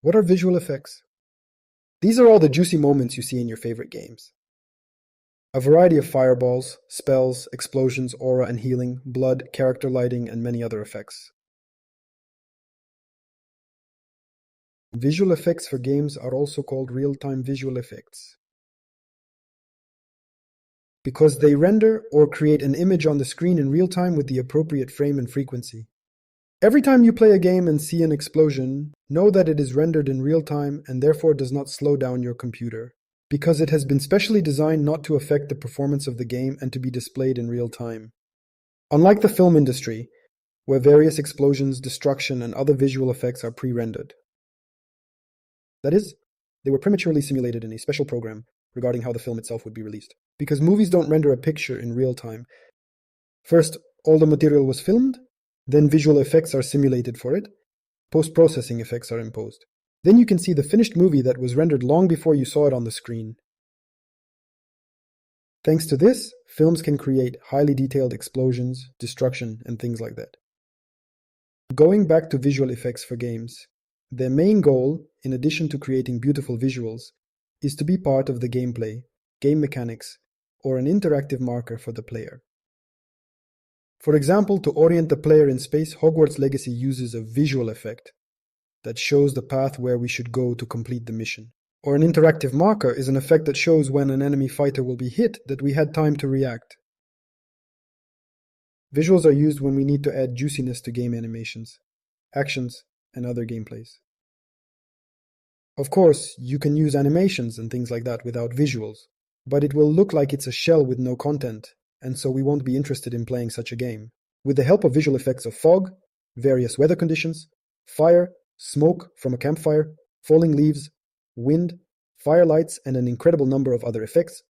What are visual effects? These are all the juicy moments you see in your favorite games. A variety of fireballs, spells, explosions, aura and healing, blood, character lighting, and many other effects. Visual effects for games are also called real-time visual effects because they render or create an image on the screen in real time with the appropriate frame and frequency. Every time you play a game and see an explosion, know that it is rendered in real time and therefore does not slow down your computer, because it has been specially designed not to affect the performance of the game and to be displayed in real time. Unlike the film industry, where various explosions, destruction, and other visual effects are pre-rendered. That is, they were prematurely simulated in a special program regarding how the film itself would be released. Because movies don't render a picture in real time. First, all the material was filmed, then visual effects are simulated for it, post-processing effects are imposed. Then you can see the finished movie that was rendered long before you saw it on the screen. Thanks to this, films can create highly detailed explosions, destruction, and things like that. Going back to visual effects for games, their main goal, in addition to creating beautiful visuals, is to be part of the gameplay, game mechanics, or an interactive marker for the player. For example, to orient the player in space, Hogwarts Legacy uses a visual effect that shows the path where we should go to complete the mission. Or an interactive marker is an effect that shows when an enemy fighter will be hit that we had time to react. Visuals are used when we need to add juiciness to game animations, actions, and other gameplays. Of course, you can use animations and things like that without visuals, but it will look like it's a shell with no content, and so we won't be interested in playing such a game. With the help of visual effects of fog, various weather conditions, fire, smoke from a campfire, falling leaves, wind, firelights, and an incredible number of other effects,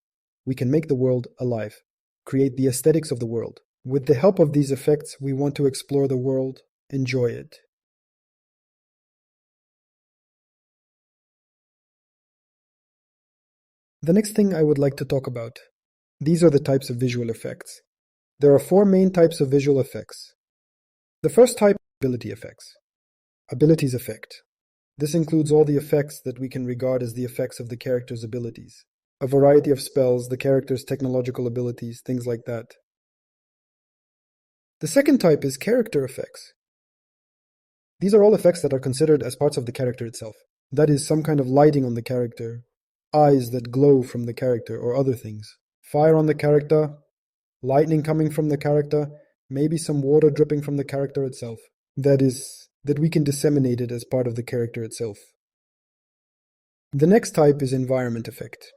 we can make the world alive, create the aesthetics of the world. With the help of these effects, we want to explore the world, enjoy it. The next thing I would like to talk about. These are the types of visual effects. There are 4 main types of visual effects. The first type, ability effects. Abilities effect. This includes all the effects that we can regard as the effects of the character's abilities. A variety of spells, the character's technological abilities, things like that. The second type is character effects. These are all effects that are considered as parts of the character itself. That is, some kind of lighting on the character, eyes that glow from the character, or other things. Fire on the character, lightning coming from the character, maybe some water dripping from the character itself. That is, that we can disseminate it as part of the character itself. The next type is environment effect.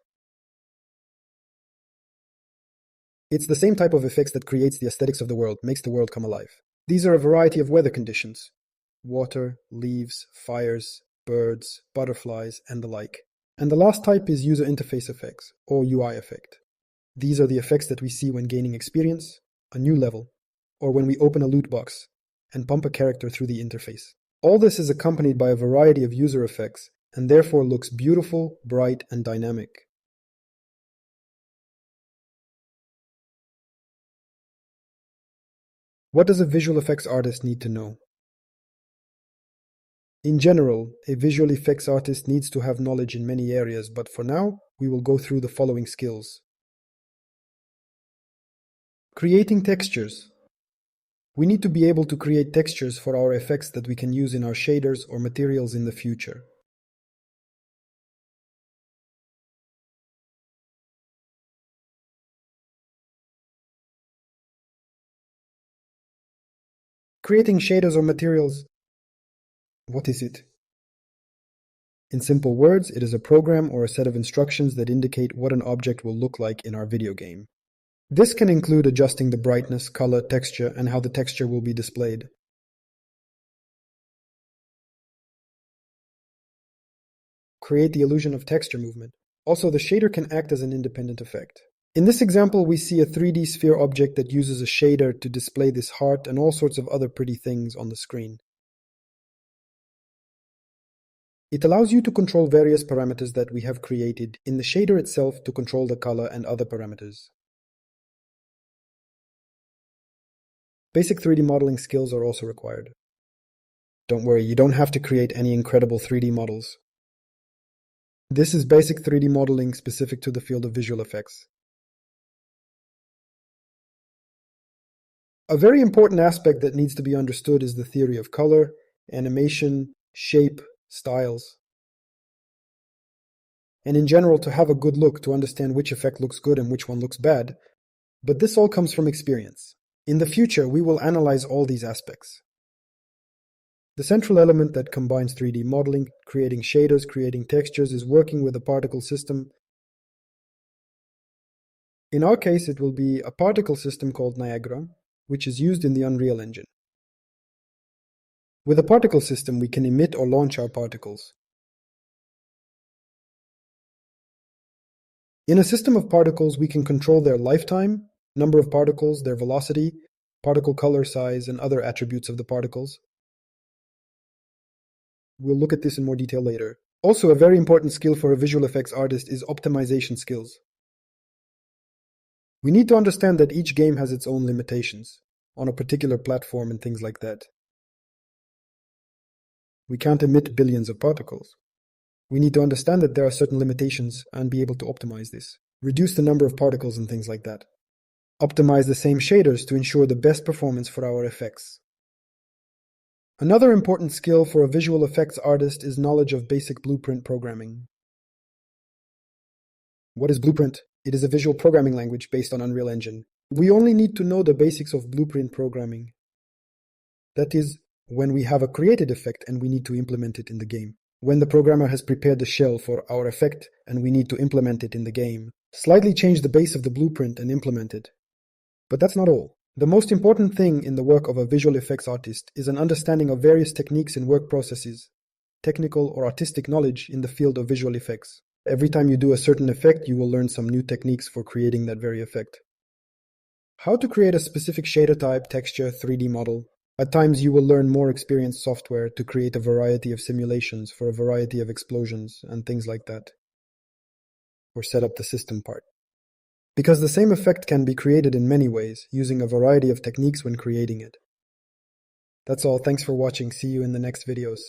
It's the same type of effects that creates the aesthetics of the world, makes the world come alive. These are a variety of weather conditions: water, leaves, fires, birds, butterflies, and the like. And the last type is user interface effects, or UI effect. These are the effects that we see when gaining experience, a new level, or when we open a loot box and pump a character through the interface. All this is accompanied by a variety of user effects and therefore looks beautiful, bright, and dynamic. What does a visual effects artist need to know? In general, a visual effects artist needs to have knowledge in many areas, but for now, we will go through the following skills. Creating textures. We need to be able to create textures for our effects that we can use in our shaders or materials in the future. Creating shaders or materials. What is it? In simple words, it is a program or a set of instructions that indicate what an object will look like in our video game. This can include adjusting the brightness, color, texture, and how the texture will be displayed. Create the illusion of texture movement. Also, the shader can act as an independent effect. In this example, we see a 3D sphere object that uses a shader to display this heart and all sorts of other pretty things on the screen. It allows you to control various parameters that we have created in the shader itself to control the color and other parameters. Basic 3D modeling skills are also required. Don't worry, you don't have to create any incredible 3D models. This is basic 3D modeling specific to the field of visual effects. A very important aspect that needs to be understood is the theory of color, animation, shape, styles. And in general, to have a good look, to understand which effect looks good and which one looks bad. But this all comes from experience. In the future, we will analyze all these aspects. The central element that combines 3D modeling, creating shaders, creating textures, is working with a particle system. In our case, it will be a particle system called Niagara, which is used in the Unreal Engine. With a particle system, we can emit or launch our particles. In a system of particles, we can control their lifetime, number of particles, their velocity, particle color size, and other attributes of the particles. We'll look at this in more detail later. Also, a very important skill for a visual effects artist is optimization skills. We need to understand that each game has its own limitations on a particular platform and things like that. We can't emit billions of particles. We need to understand that there are certain limitations and be able to optimize this. Reduce the number of particles and things like that. Optimize the same shaders to ensure the best performance for our effects. Another important skill for a visual effects artist is knowledge of basic blueprint programming. What is Blueprint? It is a visual programming language based on Unreal Engine. We only need to know the basics of blueprint programming. That is, when we have a created effect and we need to implement it in the game. When the programmer has prepared the shell for our effect and we need to implement it in the game. Slightly change the base of the blueprint and implement it. But that's not all. The most important thing in the work of a visual effects artist is an understanding of various techniques and work processes, technical or artistic knowledge in the field of visual effects. Every time you do a certain effect, you will learn some new techniques for creating that very effect. How to create a specific shader type, texture, 3D model. At times you will learn more experienced software to create a variety of simulations for a variety of explosions and things like that. Or set up the system part. Because the same effect can be created in many ways, using a variety of techniques when creating it. That's all, thanks for watching, see you in the next videos.